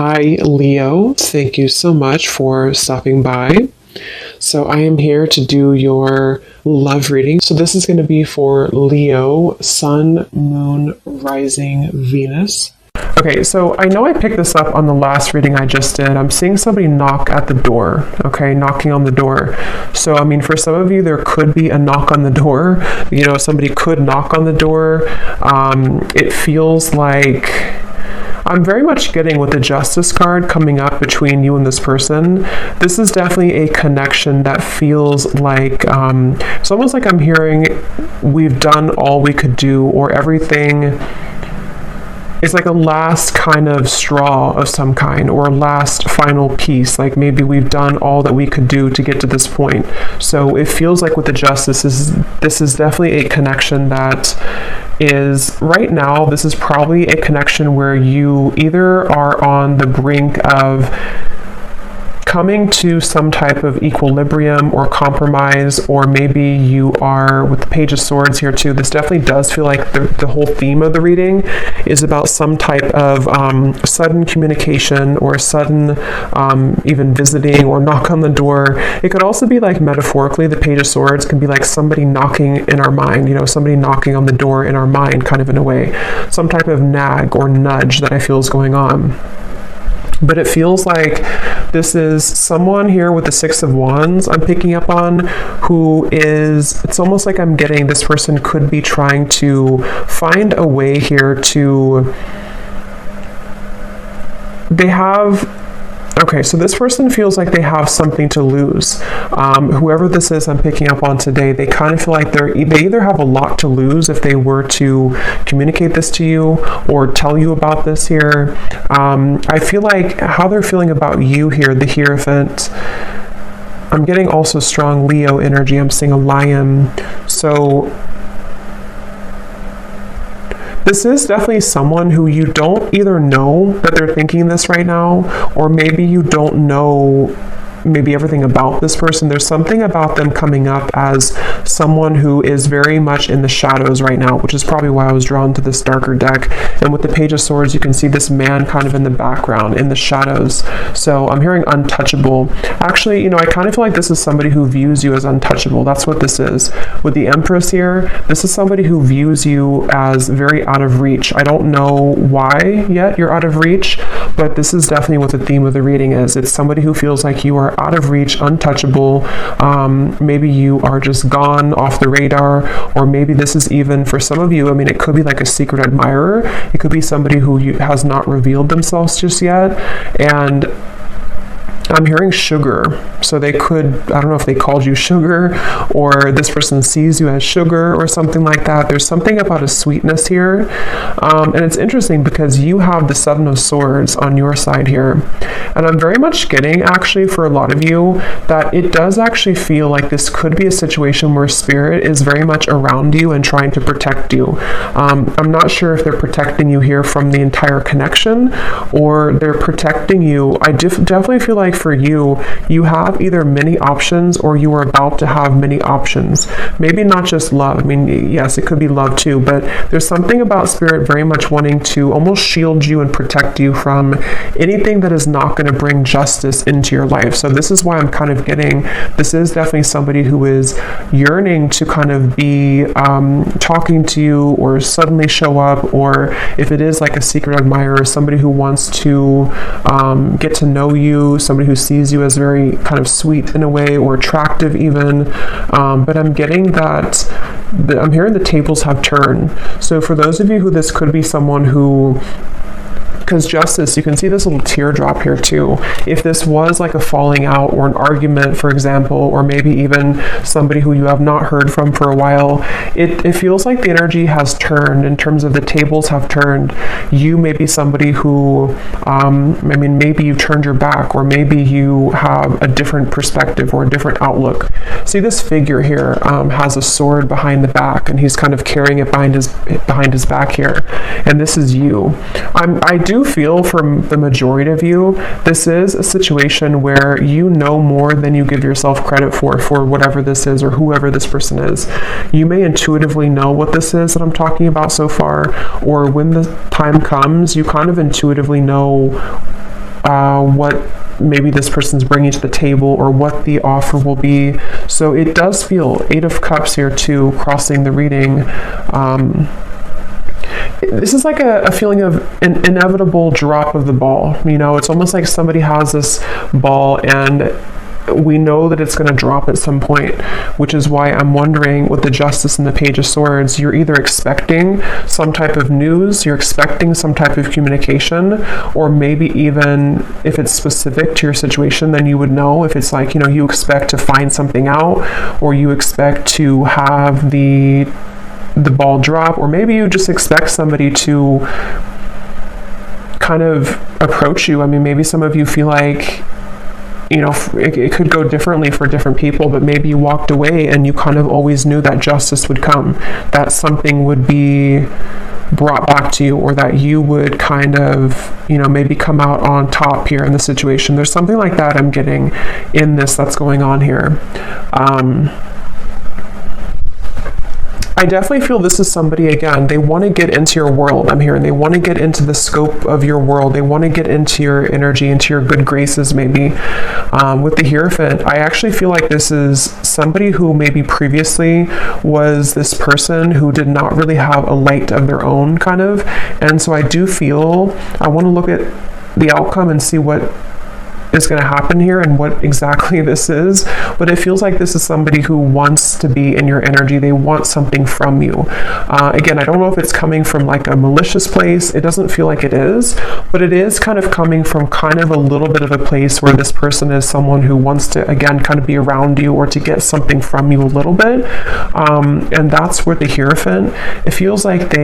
Hi, Leo. Thank you so much for stopping by. So, I am here to do your love reading. So, this is going to be for Leo, Sun, Moon, Rising, Venus. Okay, so I know I picked this up on the last reading I just did. I'm seeing somebody knock at the door, okay, knocking on the door. So, I mean, for some of you, there could be a knock on the door. You know, somebody could knock on the door. It feels like I'm very much getting with the Justice card coming up between you and this person. This is definitely a connection that feels like, it's almost like I'm hearing we've done all we could do, or everything. It's like a last kind of straw of some kind, or a last final piece. Like maybe we've done all that we could do to get to this point. So it feels like with the Justice, this is definitely a connection that is right now. This is probably a connection where you either are on the brink of coming to some type of equilibrium or compromise, or maybe you are with the Page of Swords here too. This definitely does feel like the whole theme of the reading is about some type of sudden communication, or sudden even visiting or knock on the door. It could also be like metaphorically, the Page of Swords can be like somebody knocking in our mind, you know, somebody knocking on the door in our mind, kind of in a way, some type of nag or nudge that I feel is going on. But it feels like this is someone here with the Six of Wands I'm picking up on, who is, it's almost like I'm getting this person could be trying to find a way here to, okay, so this person feels like they have something to lose. Whoever this is I'm picking up on today, they kind of feel like they either have a lot to lose if they were to communicate this to you or tell you about this here. I feel like how they're feeling about you here, the Hierophant. I'm getting also strong Leo energy. I'm seeing a lion. So this is definitely someone who you don't either know that they're thinking this right now, or maybe you don't know maybe everything about this person. There's something about them coming up as someone who is very much in the shadows right now, which is probably why I was drawn to this darker deck. And with the Page of Swords, you can see this man kind of in the background, in the shadows. So I'm hearing untouchable. Actually, you know, I kind of feel like this is somebody who views you as untouchable. That's what this is. With the Empress here, this is somebody who views you as very out of reach. I don't know why yet you're out of reach, but this is definitely what the theme of the reading is. It's somebody who feels like you are out of reach, untouchable. Maybe you are just gone off the radar, or maybe this is even for some of you, I mean, it could be like a secret admirer. It could be somebody who has not revealed themselves just yet. And I'm hearing sugar. So they could, I don't know if they called you sugar, or this person sees you as sugar or something like that. There's something about a sweetness here. And it's interesting because you have the Seven of Swords on your side here. And I'm very much getting, actually, for a lot of you, that it does actually feel like this could be a situation where Spirit is very much around you and trying to protect you. I'm not sure if they're protecting you here from the entire connection, or they're protecting you. I definitely feel like for you, you have either many options, or you are about to have many options. Maybe not just love. I mean, yes, it could be love too, but there's something about Spirit very much wanting to almost shield you and protect you from anything that is not going to bring justice into your life. So this is why I'm kind of getting, this is definitely somebody who is yearning to kind of be talking to you, or suddenly show up, or if it is like a secret admirer, somebody who wants to get to know you, somebody who sees you as very kind of sweet in a way, or attractive even. But I'm getting that, I'm hearing the tables have turned. So for those of you who this could be someone who, because Justice, you can see this little teardrop here too. If this was like a falling out or an argument, for example, or maybe even somebody who you have not heard from for a while, it feels like the energy has turned in terms of the tables have turned. You may be somebody who, I mean, maybe you've turned your back, or maybe you have a different perspective or a different outlook. See, this figure here has a sword behind the back, and he's kind of carrying it behind his back here. And this is you. I do feel from the majority of you, this is a situation where you know more than you give yourself credit for whatever this is, or whoever this person is. You may intuitively know what this is that I'm talking about so far, or when the time comes, you kind of intuitively know what maybe this person's bringing to the table or what the offer will be. So it does feel 8 of Cups here too, crossing the reading. This is like a feeling of an inevitable drop of the ball. It's almost like somebody has this ball and we know that it's going to drop at some point, which is why I'm wondering with the Justice and the Page of Swords, you're either expecting some type of news, you're expecting some type of communication, or maybe even if it's specific to your situation, then you would know. If it's like, you expect to find something out, or you expect to have the ball drop, or maybe you just expect somebody to kind of approach you. I mean, maybe some of you feel like it could go differently for different people, but maybe you walked away and you kind of always knew that justice would come, that something would be brought back to you, or that you would kind of, maybe come out on top here in the situation. There's something like that I'm getting in this that's going on here. I definitely feel this is somebody, again, they want to get into your world. I'm hearing they want to get into the scope of your world. They want to get into your energy, into your good graces, maybe. With the Hierophant, I actually feel like this is somebody who maybe previously was this person who did not really have a light of their own, kind of. And so I do feel, I want to look at the outcome and see what is going to happen here and what exactly this is, but it feels like this is somebody who wants to be in your energy. They want something from you. Again, I don't know if it's coming from like a malicious place. It doesn't feel like it is, but it is kind of coming from kind of a little bit of a place where this person is someone who wants to, again, kind of be around you or to get something from you a little bit. And that's where the Hierophant, it feels like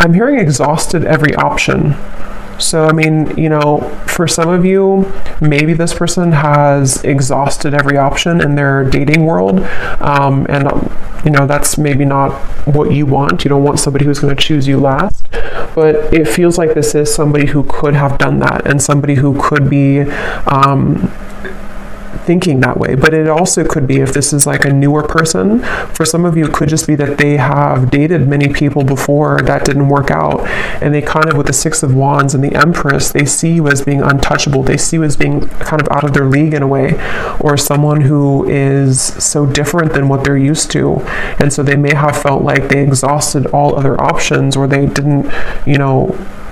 I'm hearing exhausted every option. So, I mean, for some of you, maybe this person has exhausted every option in their dating world. That's maybe not what you want. You don't want somebody who's going to choose you last. But it feels like this is somebody who could have done that, and somebody who could be thinking that way. But it also could be, if this is like a newer person, for some of you it could just be that they have dated many people before that didn't work out, and they kind of, with the Six of Wands and the Empress, they see you as being untouchable. They see you as being kind of out of their league in a way, or someone who is so different than what they're used to, and so they may have felt like they exhausted all other options, or they didn't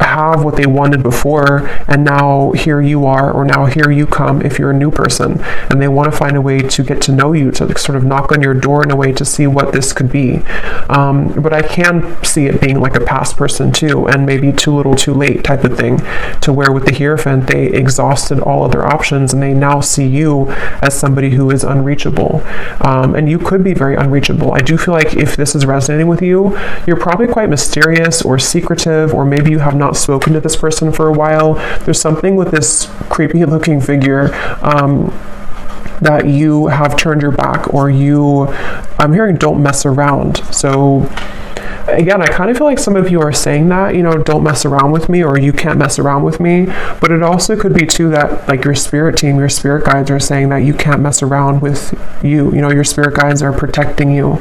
have what they wanted before, and now here you are, or now here you come if you're a new person, and they want to find a way to get to know you, to sort of knock on your door in a way to see what this could be. But I can see it being like a past person too, and maybe too little too late type of thing, to where with the Hierophant they exhausted all other options and they now see you as somebody who is unreachable. And you could be very unreachable. I do feel like if this is resonating with you, you're probably quite mysterious or secretive, or maybe you have not spoken to this person for a while. There's something with this creepy looking figure that you have turned your back, or I'm hearing don't mess around. So again, I kind of feel like some of you are saying that, don't mess around with me, or you can't mess around with me. But it also could be too that like your spirit team, your spirit guides are saying that you can't mess around with you. Your spirit guides are protecting you.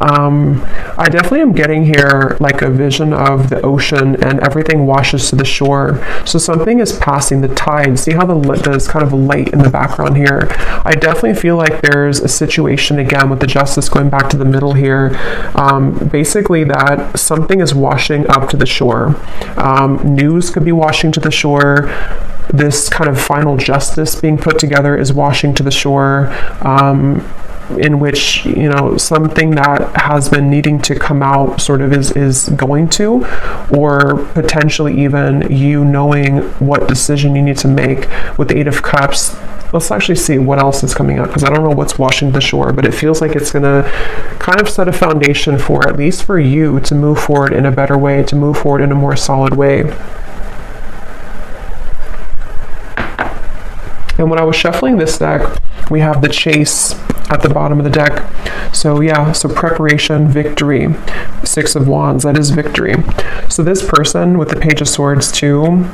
I definitely am getting here like a vision of the ocean and everything washes to the shore. So something is passing the tide. See how there's kind of a light in the background here. I definitely feel like there's a situation, again, with the Justice going back to the middle here. Basically that something is washing up to the shore. News could be washing to the shore. This kind of final justice being put together is washing to the shore. In which something that has been needing to come out sort of is going to, or potentially even you knowing what decision you need to make. With the Eight of Cups, let's actually see what else is coming up, because I don't know what's washing the shore, but it feels like it's going to kind of set a foundation for, at least for you, to move forward in a better way, to move forward in a more solid way. And when I was shuffling this deck, we have the Chase at the bottom of the deck. So preparation, victory. Six of Wands, that is victory. So this person with the Page of Swords too,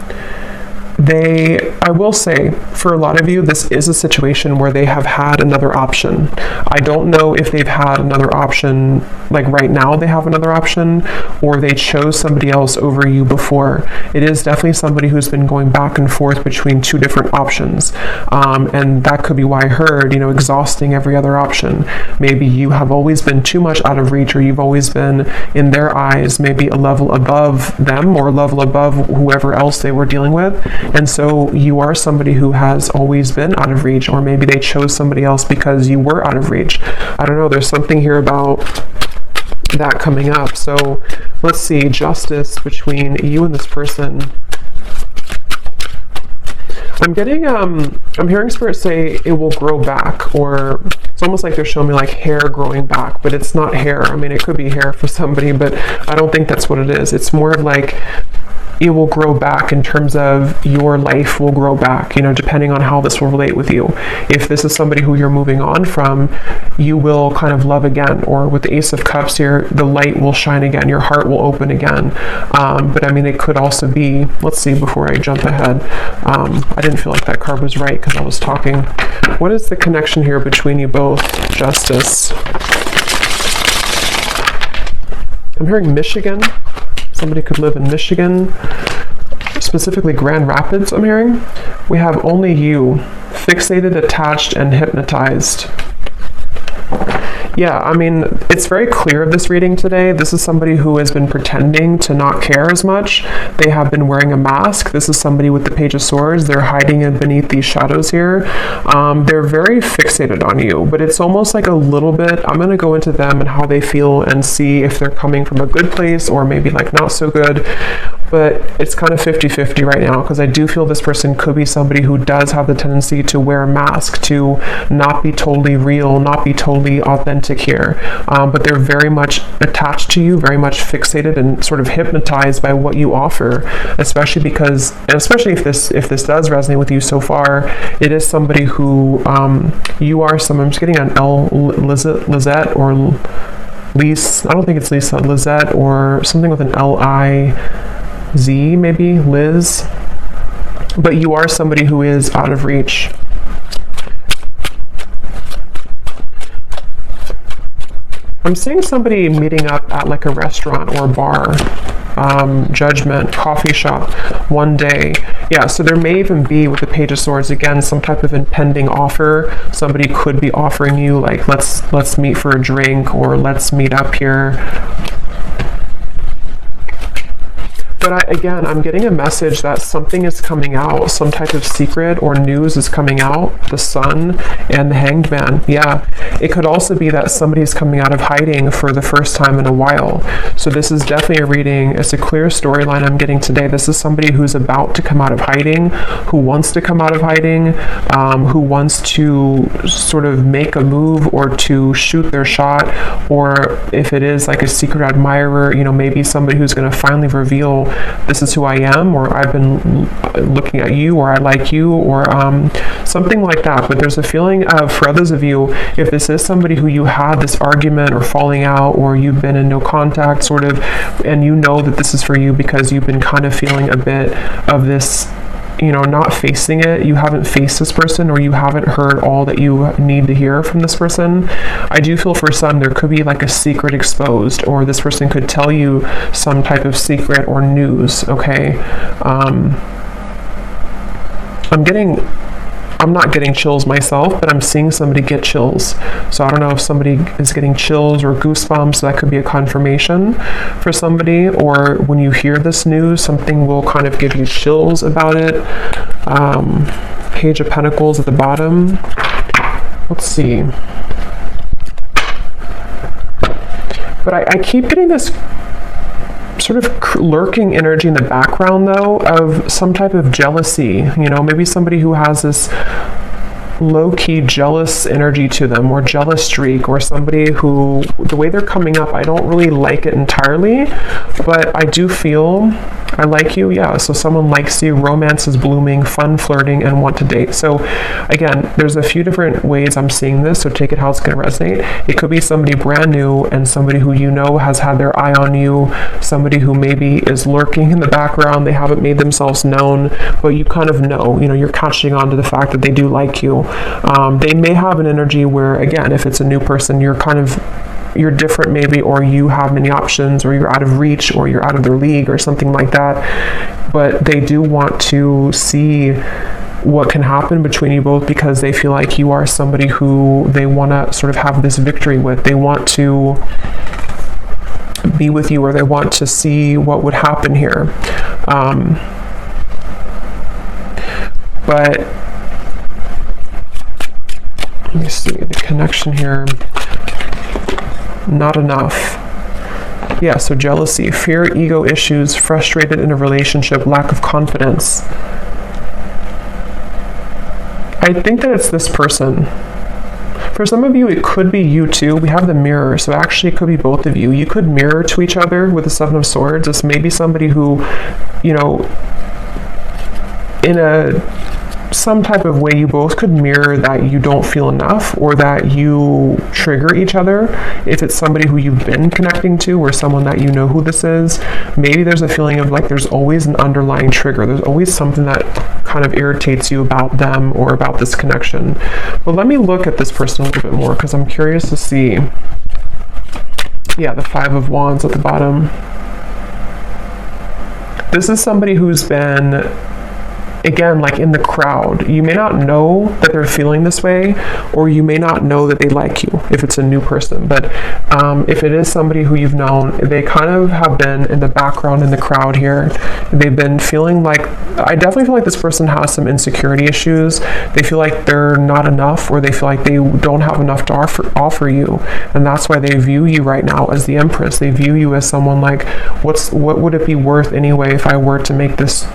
I will say, for a lot of you, this is a situation where they have had another option. I don't know if they've had another option, like right now they have another option, or they chose somebody else over you before. It is definitely somebody who's been going back and forth between two different options. And that could be why I heard, exhausting every other option. Maybe you have always been too much out of reach, or you've always been, in their eyes, maybe a level above them or a level above whoever else they were dealing with. And so you are somebody who has always been out of reach, or maybe they chose somebody else because you were out of reach. I don't know, there's something here about that coming up. So let's see, justice between you and this person. I'm getting, I'm hearing Spirit say it will grow back, or it's almost like they're showing me like hair growing back, but it's not hair. I mean, it could be hair for somebody, but I don't think that's what it is. It's more of like, it will grow back in terms of your life will grow back, depending on how this will relate with you. If this is somebody who you're moving on from, you will kind of love again, or with the Ace of Cups here, the light will shine again, your heart will open again. But I mean, it could also be, let's see, before I jump ahead, I didn't feel like that card was right because I was talking. What is the connection here between you both? Justice. I'm hearing Michigan. Somebody could live in Michigan, specifically Grand Rapids, I'm hearing. We have only you, fixated, attached, and hypnotized. Yeah, I mean, it's very clear of this reading today. This is somebody who has been pretending to not care as much. They have been wearing a mask. This is somebody with the Page of Swords. They're hiding in beneath these shadows here. They're very fixated on you, but it's almost like a little bit, I'm going to go into them and how they feel and see if they're coming from a good place or maybe like not so good. But it's kind of 50-50 right now, because I do feel this person could be somebody who does have the tendency to wear a mask, to not be totally real, not be totally authentic here. But they're very much attached to you, very much fixated and sort of hypnotized by what you offer, especially because, and especially if this does resonate with you so far, it is somebody who you are someone, I'm just getting an Lizette or Lise, I don't think it's Lisa, Lizette or something with an L-I-Z, maybe, Liz. But you are somebody who is out of reach. I'm seeing somebody meeting up at like a restaurant or bar, Judgment, coffee shop, one day. Yeah, so there may even be, with the Page of Swords, again, some type of impending offer. Somebody could be offering you, like, let's meet for a drink, or let's meet up here. But I'm getting a message that something is coming out, some type of secret or news is coming out. The Sun and the Hanged Man. Yeah, it could also be that somebody's coming out of hiding for the first time in a while. So this is definitely a reading. It's a clear storyline I'm getting today. This is somebody who's about to come out of hiding, who wants to come out of hiding, who wants to sort of make a move or to shoot their shot, or if it is like a secret admirer, maybe somebody who's going to finally reveal, this is who I am, or I've been looking at you, or I like you, or something like that. But there's a feeling of, for others of you, if this is somebody who you had this argument or falling out, or you've been in no contact sort of, and you know that this is for you because you've been kind of feeling a bit of this, not facing it, you haven't faced this person, or you haven't heard all that you need to hear from this person. I do feel for some there could be like a secret exposed, or this person could tell you some type of secret or news, okay? I'm not getting chills myself, but I'm seeing somebody get chills. So I don't know if somebody is getting chills or goosebumps. That could be a confirmation for somebody, or when you hear this news, something will kind of give you chills about it. Page of Pentacles at the bottom. Let's see. But I keep getting this sort of lurking energy in the background, though, of some type of jealousy. Maybe somebody who has this low-key jealous energy to them, or jealous streak, or somebody who, the way they're coming up, I don't really like it entirely, but I do feel I like you. Yeah, so someone likes you, romance is blooming, fun flirting, and want to date. So again, there's a few different ways I'm seeing this, so take it how it's going to resonate. It could be somebody brand new and somebody who you know has had their eye on you, somebody who maybe is lurking in the background, they haven't made themselves known, but you kind of know, you're catching on to the fact that they do like you. They may have an energy where, again, if it's a new person, you're different maybe, or you have many options, or you're out of reach, or you're out of their league, or something like that. But they do want to see what can happen between you both, because they feel like you are somebody who they want to sort of have this victory with. They want to be with you, or they want to see what would happen here. But let me see the connection here. Not enough. Yeah, so jealousy, fear, ego issues, frustrated in a relationship, lack of confidence. I think that it's this person. For some of you, it could be you too. We have the mirror, so actually it could be both of you. You could mirror to each other with the Seven of Swords. It's maybe somebody who, in some type of way, you both could mirror that you don't feel enough, or that you trigger each other. If it's somebody who you've been connecting to, or someone that you know who this is, maybe there's a feeling of like there's always an underlying trigger. There's always something that kind of irritates you about them or about this connection. But let me look at this person a little bit more, because I'm curious to see. Yeah, the Five of Wands at the bottom. This is somebody who's been, again, like in the crowd. You may not know that they're feeling this way, or you may not know that they like you if it's a new person. But if it is somebody who you've known, they kind of have been in the background in the crowd here. They've been feeling like, I definitely feel like this person has some insecurity issues. They feel like they're not enough, or they feel like they don't have enough to offer you. And that's why they view you right now as the Empress. They view you as someone like, what would it be worth anyway if I were to make this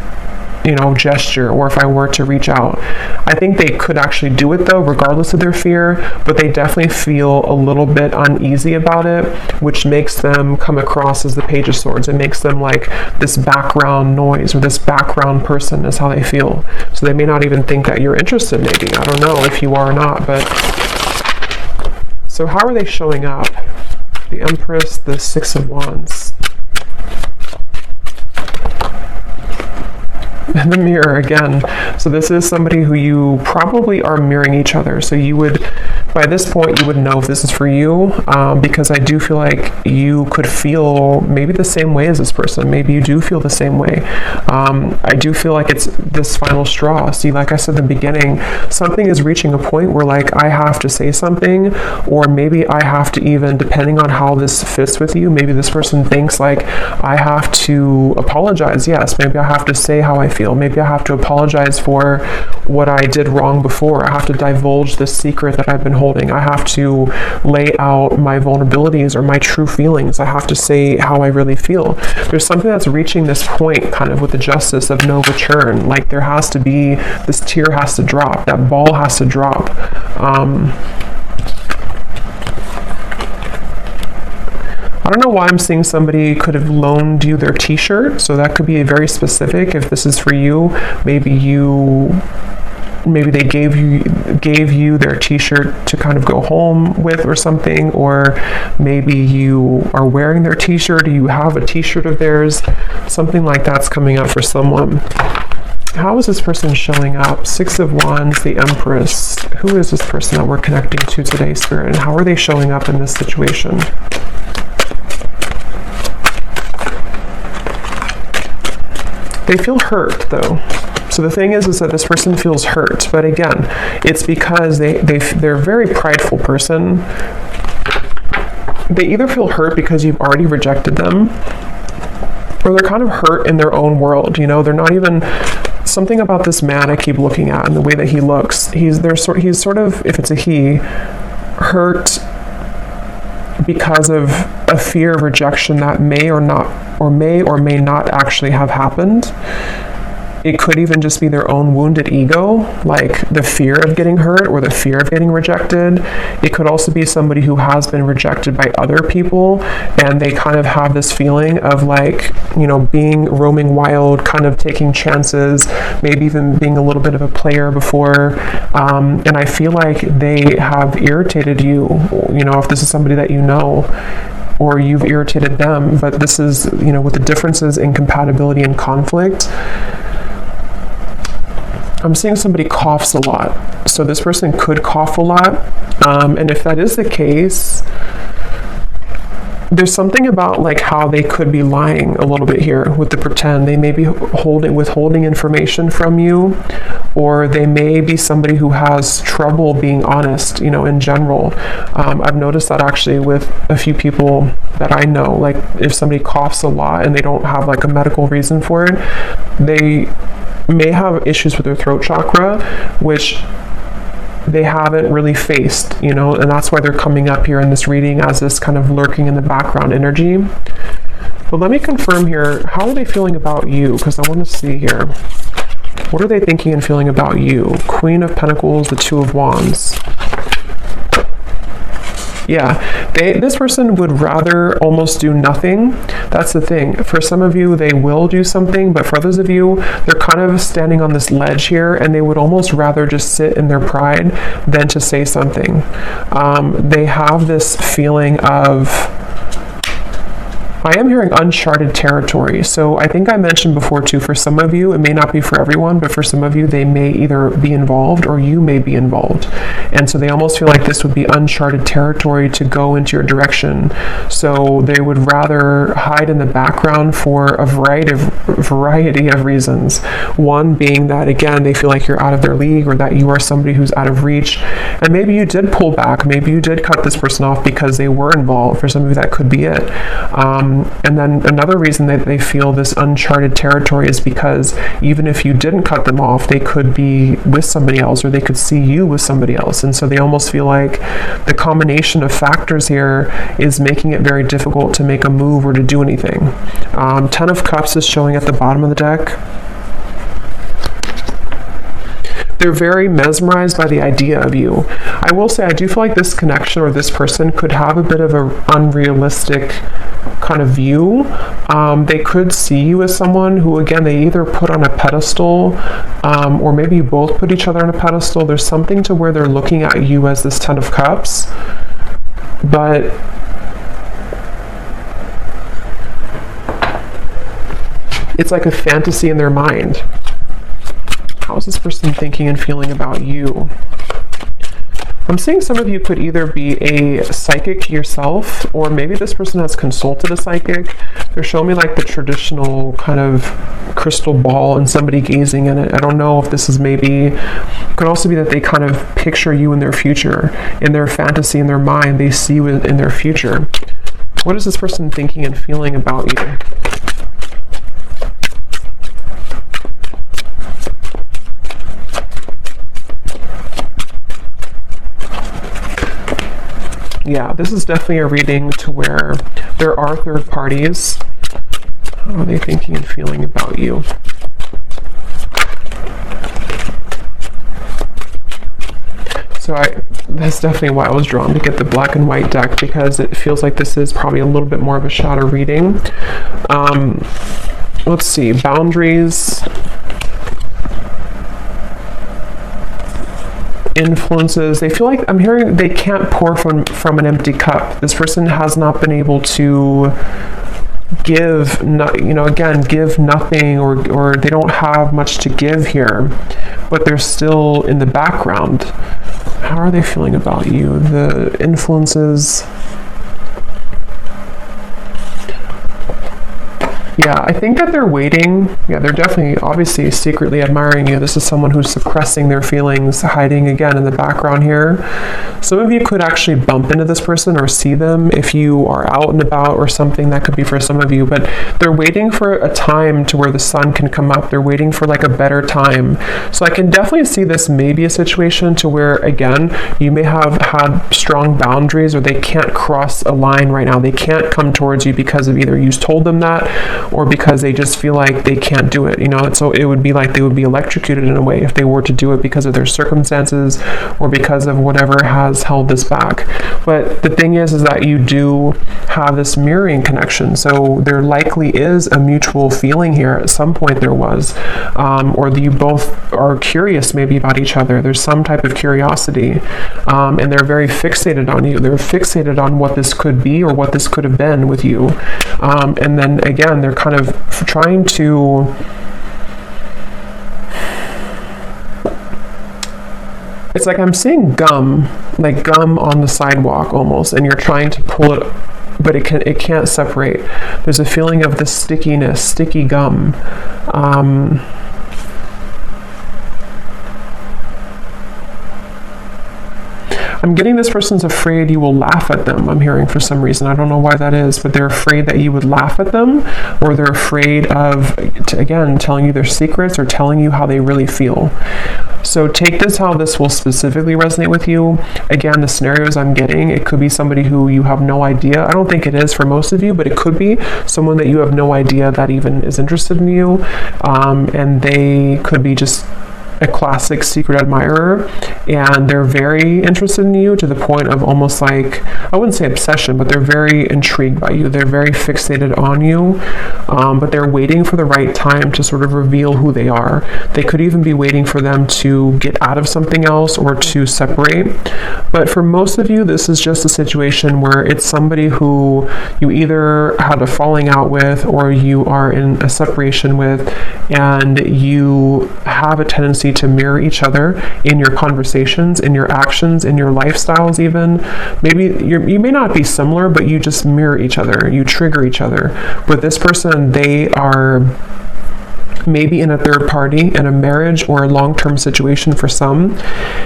gesture, or if I were to reach out. I think they could actually do it though, regardless of their fear, but they definitely feel a little bit uneasy about it, which makes them come across as the Page of Swords. It makes them like this background noise, or this background person is how they feel. So they may not even think that you're interested, maybe. I don't know if you are or not, but so how are they showing up? The Empress, the Six of Wands. And the Mirror again. So this is somebody who you probably are mirroring each other. So you would, by this point, you would know if this is for you, because I do feel like you could feel maybe the same way as this person. Maybe you do feel the same way. I do feel like it's this final straw. See, like I said in the beginning, something is reaching a point where like I have to say something, or maybe I have to, even depending on how this fits with you, maybe this person thinks like I have to apologize. Yes, maybe I have to say how I feel. Maybe I have to apologize for what I did wrong before. I have to divulge this secret that I've been holding. I have to lay out my vulnerabilities or my true feelings. I have to say how I really feel. There's something that's reaching this point kind of with the Justice of no return. Like there has to be, this tear has to drop. That ball has to drop. I don't know why I'm seeing somebody could have loaned you their t-shirt, so that could be very specific. If this is for you, maybe they gave you their t-shirt to kind of go home with or something, or maybe you are wearing their t-shirt, or you have a t-shirt of theirs. Something like that's coming up for someone. How is this person showing up? Six of Wands, the Empress. Who is this person that we're connecting to today, Spirit, and how are they showing up in this situation? They feel hurt, though. So the thing is that this person feels hurt. But again, it's because they're a very prideful person. They either feel hurt because you've already rejected them, or they're kind of hurt in their own world. They're not even, something about this man I keep looking at and the way that he looks. He's sort of, if it's a he, hurt because of a fear of rejection that may or may not actually have happened. It could even just be their own wounded ego, like the fear of getting hurt or the fear of getting rejected. It could also be somebody who has been rejected by other people, and they kind of have this feeling of like, you know, being roaming wild, kind of taking chances, maybe even being a little bit of a player before. And I feel like they have irritated you, you know, if this is somebody that you know, or you've irritated them. But this is, you know, with the differences in compatibility and conflict, I'm seeing somebody coughs a lot. So this person could cough a lot. And if that is the case, there's something about like how they could be lying a little bit here with the pretend. They may be withholding information from you, or they may be somebody who has trouble being honest, you know, in general. I've noticed that actually with a few people that I know, like if somebody coughs a lot and they don't have like a medical reason for it, they may have issues with their throat chakra, which they haven't really faced, you know, and that's why they're coming up here in this reading as this kind of lurking in the background energy. But let me confirm here, how are they feeling about you? Because I want to see here. What are they thinking and feeling about you? Queen of Pentacles, the Two of Wands. Yeah, this person would rather almost do nothing. That's the thing. For some of you, they will do something, but for others of you, they're kind of standing on this ledge here, and they would almost rather just sit in their pride than to say something. They have this feeling of, I am hearing uncharted territory. So I think I mentioned before too, for some of you, it may not be for everyone, but for some of you, they may either be involved or you may be involved. And so they almost feel like this would be uncharted territory to go into your direction. So they would rather hide in the background for a variety of reasons. One being that, again, they feel like you're out of their league, or that you are somebody who's out of reach. And maybe you did pull back. Maybe you did cut this person off because they were involved. For some of you, that could be it. And then another reason that they feel this uncharted territory is because even if you didn't cut them off, they could be with somebody else, or they could see you with somebody else. And so they almost feel like the combination of factors here is making it very difficult to make a move or to do anything. Ten of Cups is showing at the bottom of the deck. They're very mesmerized by the idea of you. I will say, I do feel like this connection or this person could have a bit of an unrealistic kind of view. They could see you as someone who, again, they either put on a pedestal, or maybe you both put each other on a pedestal. There's something to where they're looking at you as this Ten of Cups, but it's like a fantasy in their mind. How is this person thinking and feeling about you? I'm seeing some of you could either be a psychic yourself, or maybe this person has consulted a psychic. They're showing me like the traditional kind of crystal ball and somebody gazing in it. I don't know if this is maybe, it could also be that they kind of picture you in their future, in their fantasy, in their mind, they see you in their future. What is this person thinking and feeling about you? Yeah, this is definitely a reading to where there are third parties. How are they thinking and feeling about you? So that's definitely why I was drawn to get the black and white deck, because it feels like this is probably a little bit more of a shadow reading. Let's see, boundaries, influences. They feel like, I'm hearing they can't pour from an empty cup. This person has not been able to give, give nothing, or they don't have much to give here, but they're still in the background. How are they feeling about you? The influences. Yeah, I think that they're waiting. Yeah, they're definitely, obviously, secretly admiring you. This is someone who's suppressing their feelings, hiding again in the background here. Some of you could actually bump into this person or see them if you are out and about or something. That could be for some of you, but they're waiting for a time to where the sun can come up. They're waiting for like a better time. So I can definitely see this may be a situation to where, again, you may have had strong boundaries, or they can't cross a line right now. They can't come towards you because of either you told them that, or because they just feel like they can't do it, so it would be like they would be electrocuted in a way if they were to do it because of their circumstances or because of whatever has held this back. But the thing is that you do have this mirroring connection, so there likely is a mutual feeling here. At some point there was, or you both are curious maybe about each other. There's some type of curiosity, and they're very fixated on you. They're fixated on what this could be or what this could have been with you. And then again, they're kind of trying to it's like I'm seeing gum, like gum on the sidewalk almost, and you're trying to pull it, but it can't separate. There's a feeling of the stickiness, sticky gum. I'm getting this person's afraid you will laugh at them. I'm hearing for some reason. I don't know why that is, but they're afraid that you would laugh at them, or they're afraid of, again, telling you their secrets or telling you how they really feel. So take this how this will specifically resonate with you. Again, the scenarios I'm getting, it could be somebody who you have no idea. I don't think it is for most of you, but it could be someone that you have no idea that even is interested in you. And they could be just a classic secret admirer, and they're very interested in you to the point of almost like, I wouldn't say obsession, but they're very intrigued by you. They're very fixated on you, but they're waiting for the right time to sort of reveal who they are. They could even be waiting for them to get out of something else or to separate. But for most of you, this is just a situation where it's somebody who you either had a falling out with or you are in a separation with, and you have a tendency to mirror each other in your conversations, in your actions, in your lifestyles even. Maybe you may not be similar, but you just mirror each other. You trigger each other. With this person, they are maybe in a third party, in a marriage or a long-term situation for some.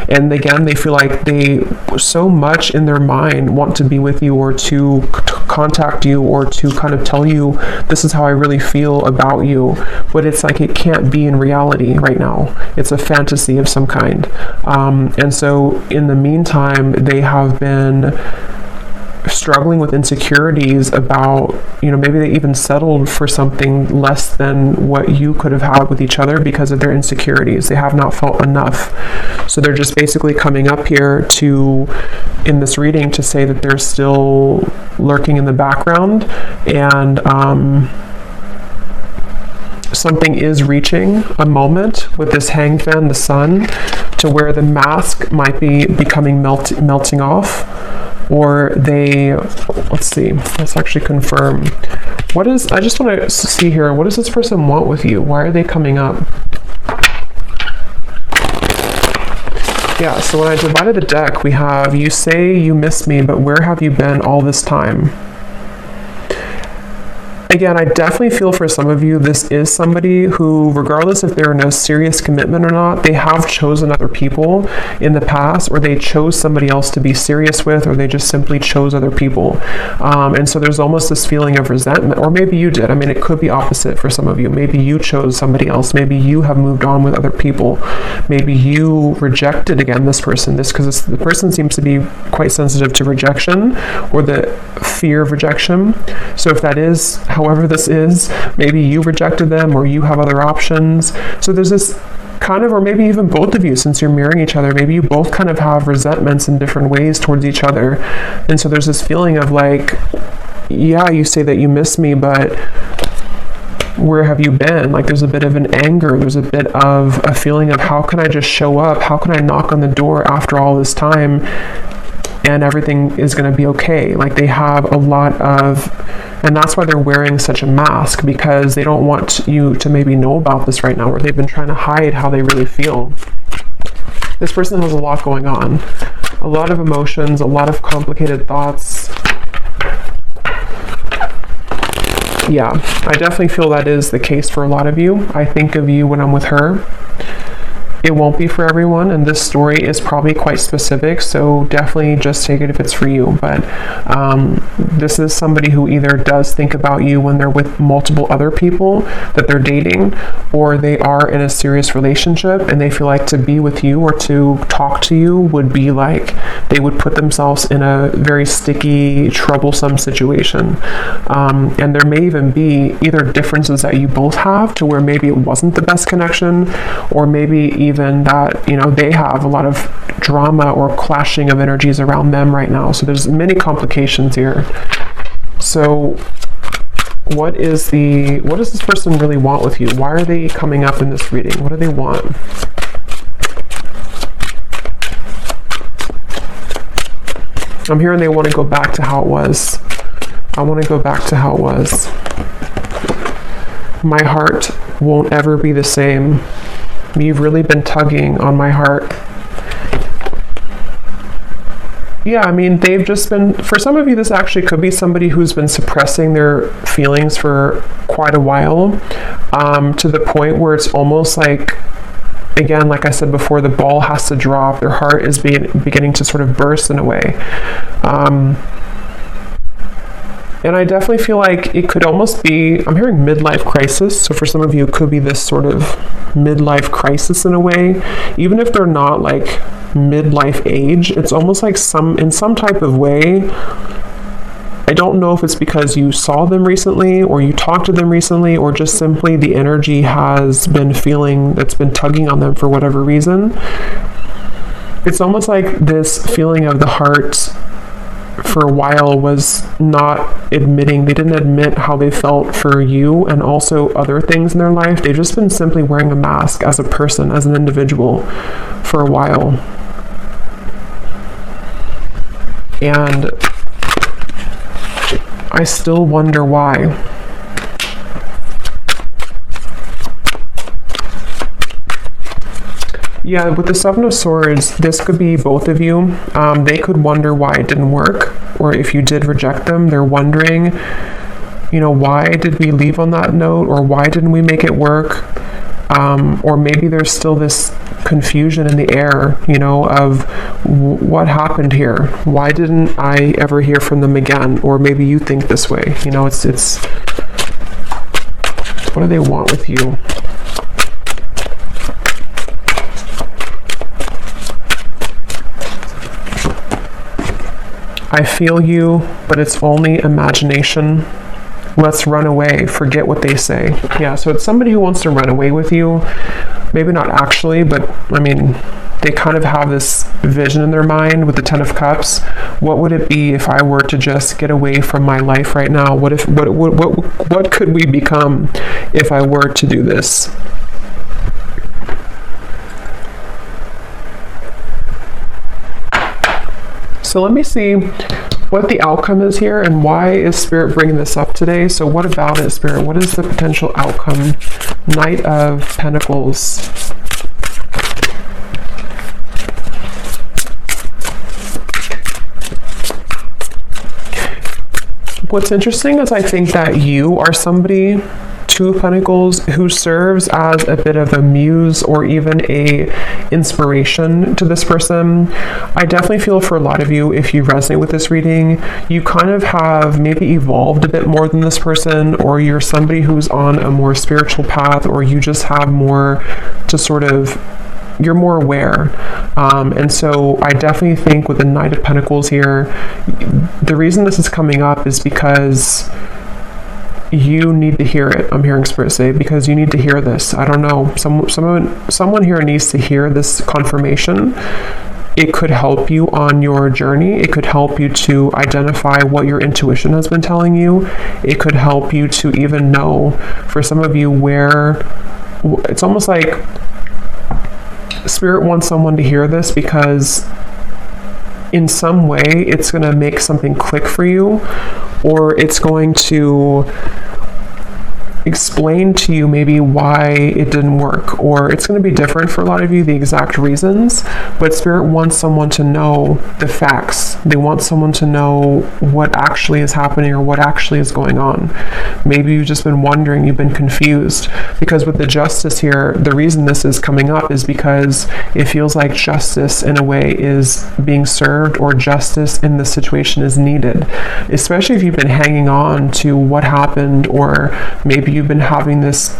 And again, they feel like they so much in their mind want to be with you or to contact you or to kind of tell you, this is how I really feel about you. But it's like it can't be in reality right now. It's a fantasy of some kind. And so in the meantime, they have been struggling with insecurities about, maybe they even settled for something less than what you could have had with each other because of their insecurities. They have not felt enough. So they're just basically coming up here in this reading to say that they're still lurking in the background, and something is reaching a moment with this hanged man, the sun, to where the mask might be becoming melting off. Or let's actually confirm. I just want to see here, what does this person want with you? Why are they coming up? Yeah, so when I divided the deck, we have, you say you miss me, but where have you been all this time? Again, I definitely feel for some of you, this is somebody who, regardless if they're in a serious commitment or not, they have chosen other people in the past, or they chose somebody else to be serious with, or they just simply chose other people. And so there's almost this feeling of resentment, or maybe you did. I mean, it could be opposite for some of you. Maybe you chose somebody else. Maybe you have moved on with other people. Maybe you rejected, again, this person. Because the person seems to be quite sensitive to rejection, or the fear of rejection. So if that is, however this is, maybe you rejected them or you have other options. So there's this kind of, or maybe even both of you, since you're mirroring each other, maybe you both kind of have resentments in different ways towards each other. And so there's this feeling of like, yeah, you say that you miss me, but where have you been? Like there's a bit of an anger, there's a bit of a feeling of how can I just show up? How can I knock on the door after all this time and everything is going to be okay? Like they have a lot of, and that's why they're wearing such a mask, because they don't want you to maybe know about this right now, or they've been trying to hide how they really feel. This person has a lot going on, a lot of emotions, a lot of complicated thoughts. Yeah, I definitely feel that is the case for a lot of you. I think of you when I'm with her. It won't be for everyone, and this story is probably quite specific, so definitely just take it if it's for you. But this is somebody who either does think about you when they're with multiple other people that they're dating, or they are in a serious relationship and they feel like to be with you or to talk to you would be like they would put themselves in a very sticky, troublesome situation. And there may even be either differences that you both have to where maybe it wasn't the best connection, or maybe even that, you know, they have a lot of drama or clashing of energies around them right now. So there's many complications here. So what does this person really want with you? Why are they coming up in this reading? What do they want? I'm hearing they want to go back to how it was. I want to go back to how it was. My heart won't ever be the same. You've really been tugging on my heart. Yeah, I mean, they've just been, for some of you, this actually could be somebody who's been suppressing their feelings for quite a while, to the point where it's almost like, again, like I said before, the ball has to drop. Their heart is beginning to sort of burst in a way. And I definitely feel like it could almost be, I'm hearing midlife crisis. So for some of you, it could be this sort of midlife crisis in a way. Even if they're not like midlife age, it's almost like in some type of way. I don't know if it's because you saw them recently or you talked to them recently, or just simply the energy has been that's been tugging on them for whatever reason. It's almost like this feeling of the heart for a while was not admitting, they didn't admit how they felt for you and also other things in their life. They've just been simply wearing a mask as a person, as an individual for a while. And I still wonder why. Yeah, with the Seven of Swords, this could be both of you. They could wonder why it didn't work, or if you did reject them, they're wondering, you know, why did we leave on that note, or why didn't we make it work? Or maybe there's still this confusion in the air, you know, of what happened here? Why didn't I ever hear from them again? Or maybe you think this way, you know, it's what do they want with you? I feel you, but it's only imagination. Let's run away. Forget what they say. Yeah, so it's somebody who wants to run away with you. Maybe not actually, but I mean, they kind of have this vision in their mind with the Ten of Cups. What would it be if I were to just get away from my life right now? What could we become if I were to do this? So let me see what the outcome is here, and why is Spirit bringing this up today. So what about it, Spirit? What is the potential outcome? Knight of Pentacles. What's interesting is I think that you are somebody, Two of Pentacles, who serves as a bit of a muse or even a inspiration to this person. I definitely feel for a lot of you, if you resonate with this reading, you kind of have maybe evolved a bit more than this person, or you're somebody who's on a more spiritual path, or you just have more to sort of, you're more aware. And so I definitely think with the Knight of Pentacles here, the reason this is coming up is because you need to hear it. I'm hearing Spirit say, because you need to hear this. I don't know. Someone here needs to hear this confirmation. It could help you on your journey. It could help you to identify what your intuition has been telling you. It could help you to even know, for some of you, where it's almost like Spirit wants someone to hear this, because in some way it's going to make something click for you, or it's going to, explain to you maybe why it didn't work, or it's going to be different for a lot of you, the exact reasons, but Spirit wants someone to know the facts. They want someone to know what actually is happening or what actually is going on. Maybe you've just been wondering, you've been confused, because with the Justice here, the reason this is coming up is because it feels like justice in a way is being served, or justice in the situation is needed, especially if you've been hanging on to what happened, or maybe you've been having this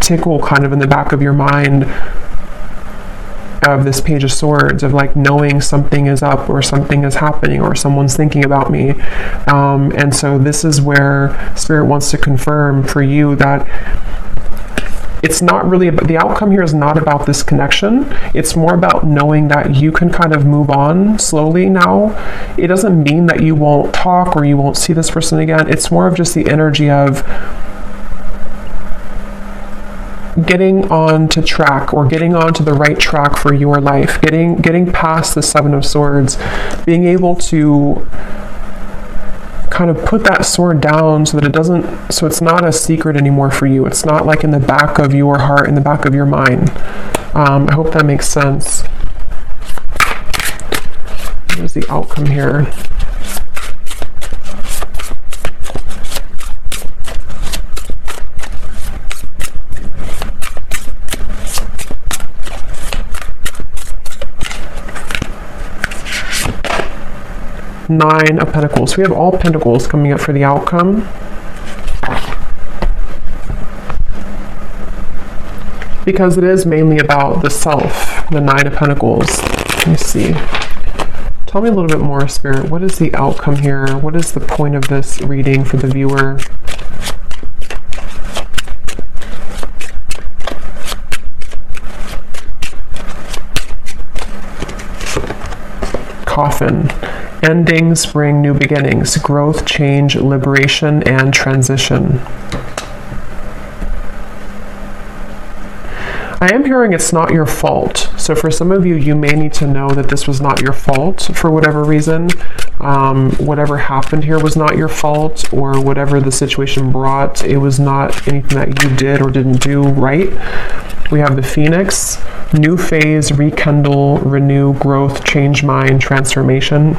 tickle kind of in the back of your mind of this Page of Swords, of like knowing something is up or something is happening or someone's thinking about me. And so this is where Spirit wants to confirm for you that it's not really about, the outcome here is not about this connection. It's more about knowing that you can kind of move on slowly now. It doesn't mean that you won't talk or you won't see this person again. It's more of just the energy of getting on to track, or getting onto the right track for your life, getting past the Seven of Swords, being able to kind of put that sword down so that it doesn't, so it's not a secret anymore for you. It's not like in the back of your heart, in the back of your mind. I hope that makes sense. What is the outcome here? Nine of Pentacles. We have all Pentacles coming up for the outcome. Because it is mainly about the self, the Nine of Pentacles. Let me see. Tell me a little bit more, Spirit. What is the outcome here? What is the point of this reading for the viewer? Coffin. Endings bring new beginnings. Growth, change, liberation, and transition. I am hearing it's not your fault. So for some of you, you may need to know that this was not your fault for whatever reason. Whatever happened here was not your fault, or whatever the situation brought, it was not anything that you did or didn't do right. We have the Phoenix, new phase, rekindle, renew, growth, change mind, transformation.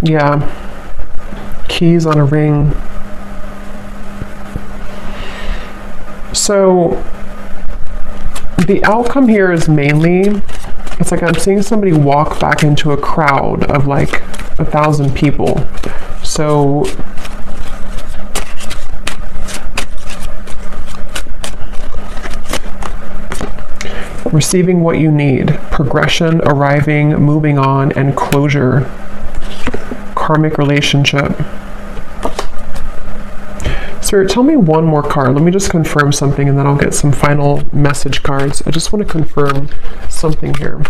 Yeah. Keys on a ring. So the outcome here is mainly, it's like I'm seeing somebody walk back into a crowd of like 1,000 people. So receiving what you need, progression, arriving, moving on, and closure. Karmic relationship. Spirit, tell me one more card. Let me just confirm something, and then I'll get some final message cards. I just want to confirm something here.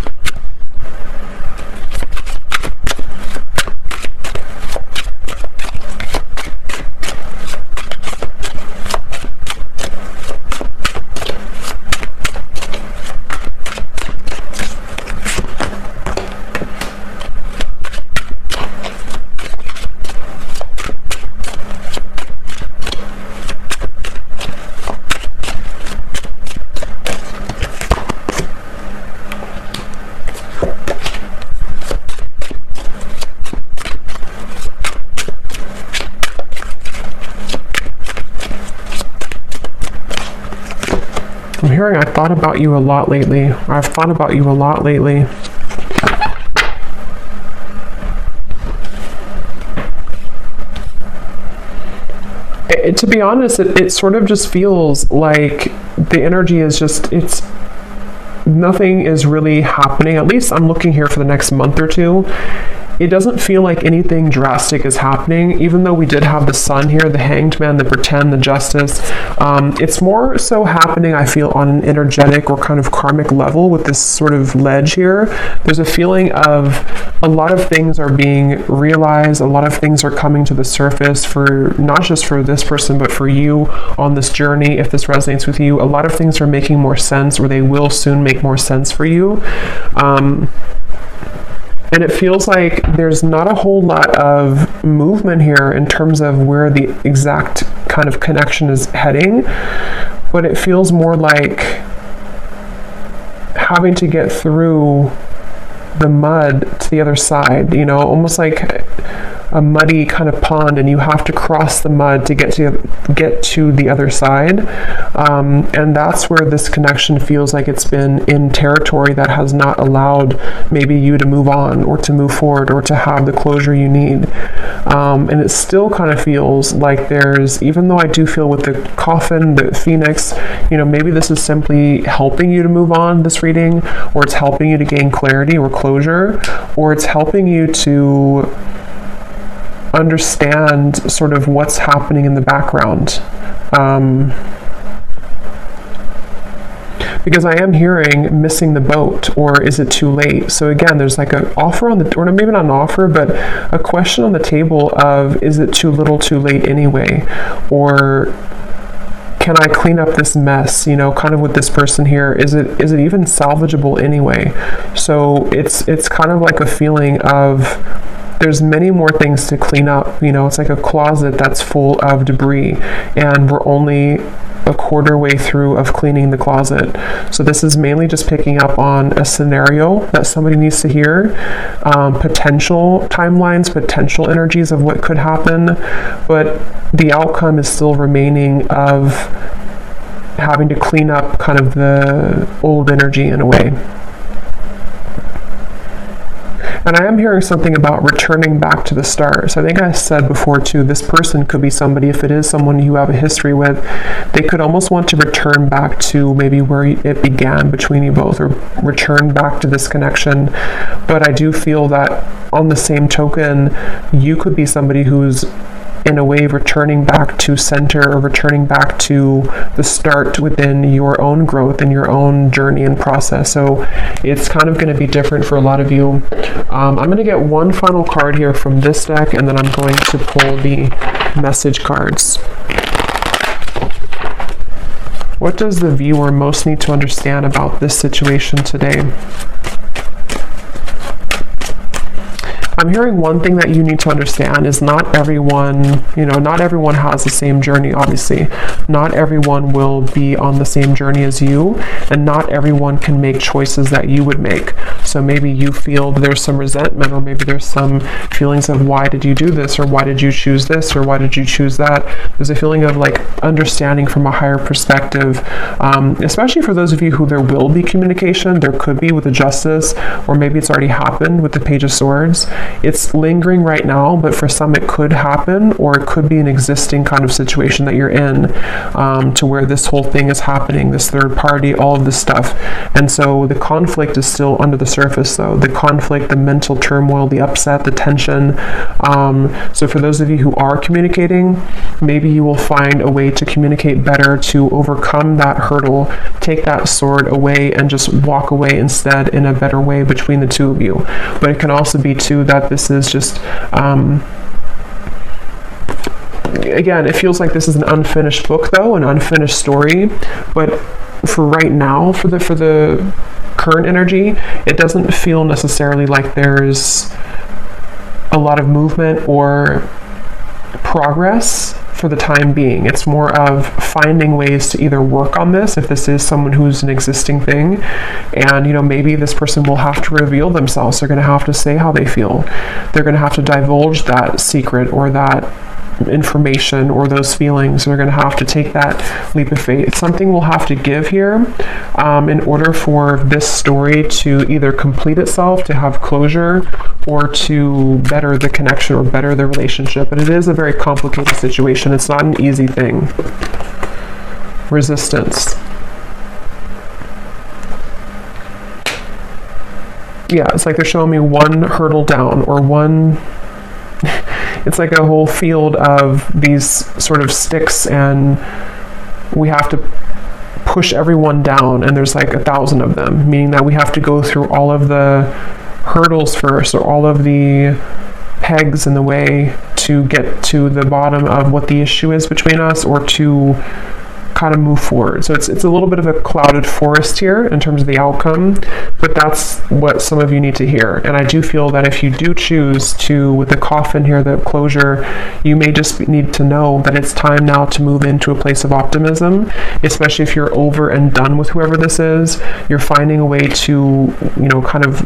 I'm hearing I thought about you a lot lately. I've thought about you a lot lately. To be honest, it sort of just feels like the energy is just, it's, nothing is really happening. At least I'm looking here for the next month or two. it doesn't feel like anything drastic is happening, even though we did have the Sun here, the Hanged Man, the Pretend, the Justice. It's more so happening, I feel, on an energetic or kind of karmic level with this sort of ledge here. There's a feeling of a lot of things are being realized, a lot of things are coming to the surface for not just for this person, but for you on this journey. If this resonates with you, a lot of things are making more sense, or they will soon make more sense for you. And it feels like there's not a whole lot of movement here in terms of where the exact kind of connection is heading, but it feels more like having to get through the mud to the other side, you know, almost like a muddy kind of pond, and you have to cross the mud to get to the other side, and that's where this connection feels like it's been in territory that has not allowed maybe you to move on or to move forward or to have the closure you need, and it still kind of feels like there's, even though I do feel with the Coffin, the Phoenix, you know, maybe this is simply helping you to move on, this reading, or it's helping you to gain clarity or closure, or it's helping you to understand sort of what's happening in the background. Because I am hearing missing the boat, or is it too late? So again, there's like an offer on the, or maybe not an offer, but a question on the table of, is it too little too late anyway? Or can I clean up this mess, you know, kind of with this person here? Is it even salvageable anyway? So it's kind of like a feeling of, there's many more things to clean up, you know, it's like a closet that's full of debris, and we're only a quarter way through of cleaning the closet. So this is mainly just picking up on a scenario that somebody needs to hear, potential timelines, potential energies of what could happen, but the outcome is still remaining of having to clean up kind of the old energy in a way. And I am hearing something about returning back to the start. So I think I said before too, this person could be somebody, if it is someone you have a history with, they could almost want to return back to maybe where it began between you both, or return back to this connection. But I do feel that on the same token, you could be somebody who's in a way returning back to center, or returning back to the start within your own growth and your own journey and process. So it's kind of going to be different for a lot of you. I'm going to get one final card here from this deck, and then I'm going to pull the message cards. What does the viewer most need to understand about this situation today? I'm hearing one thing that you need to understand is not everyone, you know, not everyone has the same journey, obviously. Not everyone will be on the same journey as you, and not everyone can make choices that you would make. So maybe you feel there's some resentment, or maybe there's some feelings of, why did you do this, or why did you choose this, or why did you choose that? There's a feeling of like understanding from a higher perspective, especially for those of you who there will be communication. There could be with the Justice, or maybe it's already happened with the Page of Swords. It's lingering right now, but for some it could happen, or it could be an existing kind of situation that you're in, to where this whole thing is happening, this third party, all of this stuff. And so the conflict is still under the surface though. The conflict, the mental turmoil, the upset, the tension. So for those of you who are communicating, maybe you will find a way to communicate better, to overcome that hurdle, take that sword away, and just walk away instead in a better way between the two of you. But it can also be too that this is just, again, it feels like this is an unfinished book though, an unfinished story, but for right now, for the current energy, it doesn't feel necessarily like there's a lot of movement or progress for the time being. It's more of finding ways to either work on this, if this is someone who's an existing thing, and you know, maybe this person will have to reveal themselves. They're going to have to say how they feel. They're going to have to divulge that secret, or that information, or those feelings. They're going to have to take that leap of faith. Something will have to give here in order for this story to either complete itself, to have closure, or to better the connection or better the relationship. But it is a very complicated situation. It's not an easy thing. Resistance. yeah, it's like they're showing me one hurdle down, or one, it's like a whole field of these sort of sticks, and we have to push everyone down, and there's like 1,000 of them, meaning that we have to go through all of the hurdles first, or all of the pegs in the way to get to the bottom of what the issue is between us, or to kind of move forward. So it's a little bit of a clouded forest here in terms of the outcome, but that's what some of you need to hear. And I do feel that if you do choose to, with the coffin here, the closure, you may just need to know that it's time now to move into a place of optimism, especially if you're over and done with whoever this is. You're finding a way to, kind of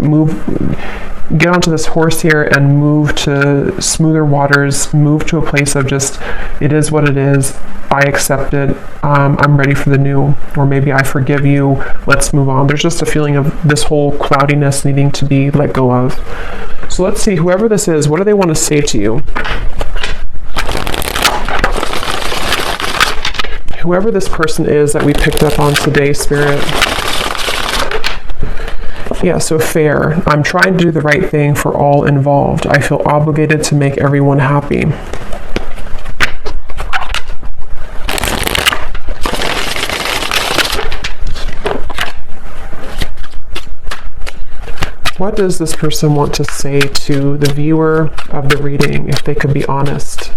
get onto this horse here and move to smoother waters, move to a place of just, it is what it is, I accept it, I'm ready for the new, or maybe I forgive you, let's move on. There's just a feeling of this whole cloudiness needing to be let go of. So let's see, whoever this is, what do they want to say to you? Whoever this person is that we picked up on today, Spirit. Yeah, so fair. I'm trying to do the right thing for all involved. I feel obligated to make everyone happy. What does this person want to say to the viewer of the reading, if they could be honest?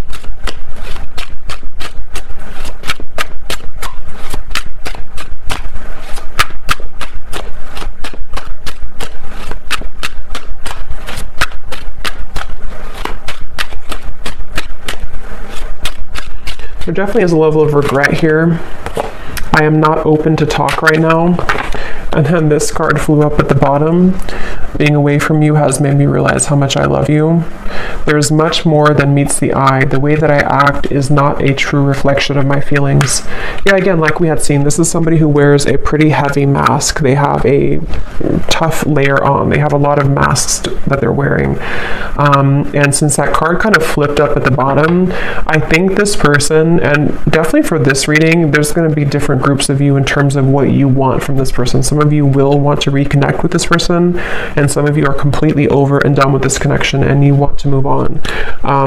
There definitely is a level of regret here. I am not open to talk right now. And then this card flew up at the bottom. Being away from you has made me realize how much I love you. There's much more than meets the eye. The way that I act is not a true reflection of my feelings. Yeah, again, like we had seen, this is somebody who wears a pretty heavy mask. They have a tough layer on. They have a lot of masks that they're wearing. And since that card kind of flipped up at the bottom, I think this person, and definitely for this reading, there's going to be different groups of you in terms of what you want from this person. Some of you will want to reconnect with this person, and some of you are completely over and done with this connection and you want to move on.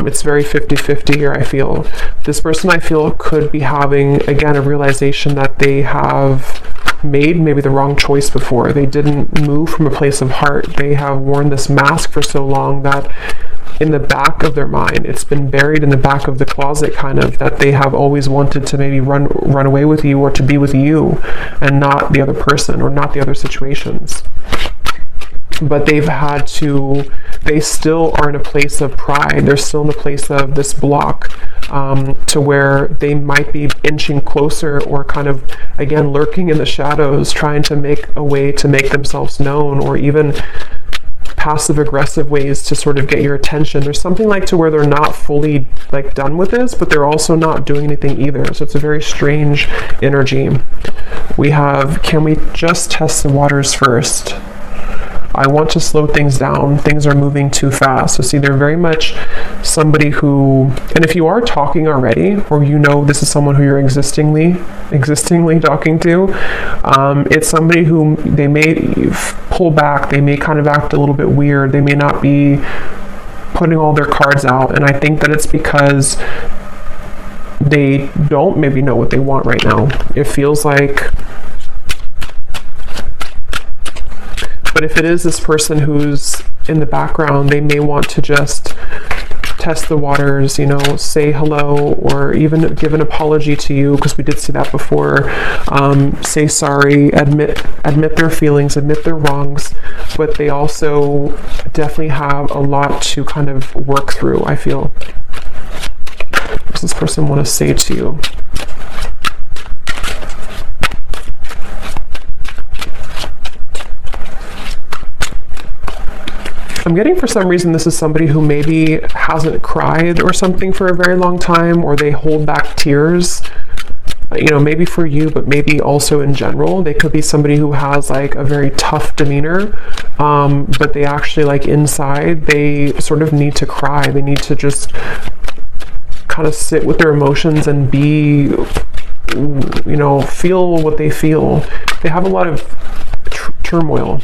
It's very 50-50 here, I feel. This person, I feel, could be having, again, a realization that they have made maybe the wrong choice before. They didn't move from a place of heart. They have worn this mask for so long that in the back of their mind, it's been buried in the back of the closet, kind of, that they have always wanted to maybe run away with you, or to be with you and not the other person, or not the other situations. But they've had to, they still are in a place of pride. They're still in a place of this block, to where they might be inching closer, or kind of, again, lurking in the shadows, trying to make a way to make themselves known, or even passive aggressive ways to sort of get your attention. There's something like to where they're not fully like done with this, but they're also not doing anything either. So it's a very strange energy. We have, can we just test the waters first? I want to slow things down. Things are moving too fast. So see, they're very much somebody who, and if you are talking already, or this is someone who you're existingly talking to, it's somebody who they may pull back. They may kind of act a little bit weird. They may not be putting all their cards out. And I think that it's because they don't maybe know what they want right now. It feels like, but if it is this person who's in the background, they may want to just test the waters, say hello, or even give an apology to you, because we did see that before. Say sorry, admit their feelings, admit their wrongs, but they also definitely have a lot to kind of work through, I feel. What does this person want to say to you? I'm getting, for some reason, this is somebody who maybe hasn't cried or something for a very long time, or they hold back tears, maybe for you, but maybe also in general. They could be somebody who has like a very tough demeanor, but they actually, like, inside, they sort of need to cry. They need to just kind of sit with their emotions and be, feel what they feel. They have a lot of turmoil.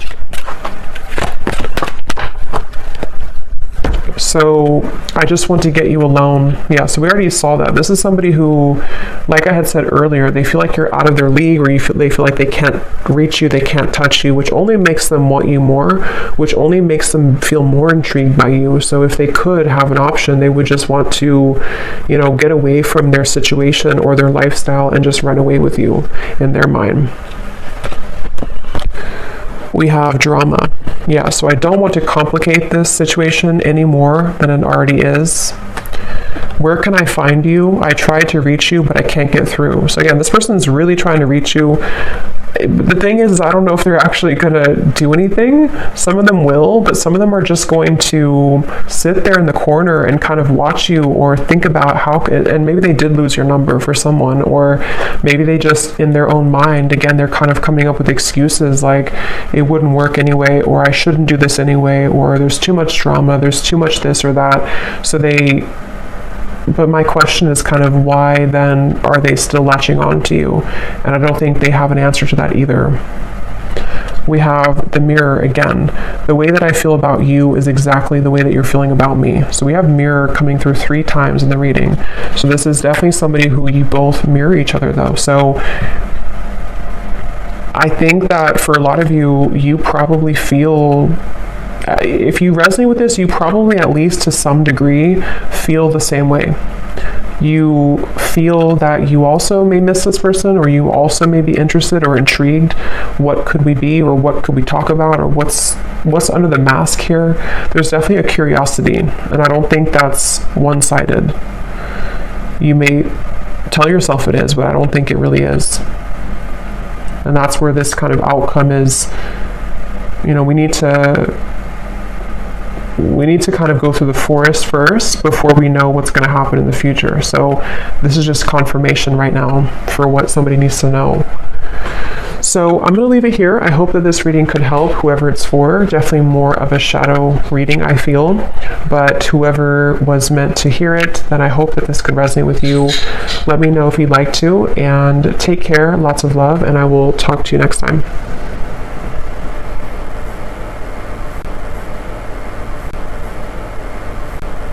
So I just want to get you alone. Yeah, so we already saw that. This is somebody who, like I had said earlier, they feel like you're out of their league, or they feel like they can't reach you, they can't touch you, which only makes them want you more, which only makes them feel more intrigued by you. So if they could have an option, they would just want to, get away from their situation or their lifestyle and just run away with you in their mind. We have drama. Yeah, so I don't want to complicate this situation any more than it already is. Where can I find you? I tried to reach you, but I can't get through. So again, this person's really trying to reach you. The thing is, I don't know if they're actually going to do anything. Some of them will, but some of them are just going to sit there in the corner and kind of watch you, or think about how, and maybe they did lose your number for someone, or maybe they just, in their own mind, again, they're kind of coming up with excuses like it wouldn't work anyway, or I shouldn't do this anyway, or there's too much drama, there's too much this or that. But my question is kind of, why then are they still latching on to you? And I don't think they have an answer to that either. We have the mirror again. The way that I feel about you is exactly the way that you're feeling about me. So we have mirror coming through 3 times in the reading. So this is definitely somebody who you both mirror each other though. So I think that for a lot of you, you probably feel, if you resonate with this, you probably, at least to some degree, feel the same way. You feel that you also may miss this person, or you also may be interested or intrigued. What could we be, or what could we talk about, or what's under the mask here? There's definitely a curiosity, and I don't think that's one-sided. You may tell yourself it is, but I don't think it really is. And that's where this kind of outcome is. We need to kind of go through the forest first before we know what's going to happen in the future. So this is just confirmation right now for what somebody needs to know. So I'm going to leave it here. I hope that this reading could help whoever it's for. Definitely more of a shadow reading, I feel. But whoever was meant to hear it, then I hope that this could resonate with you. Let me know if you'd like to. And take care. Lots of love. And I will talk to you next time.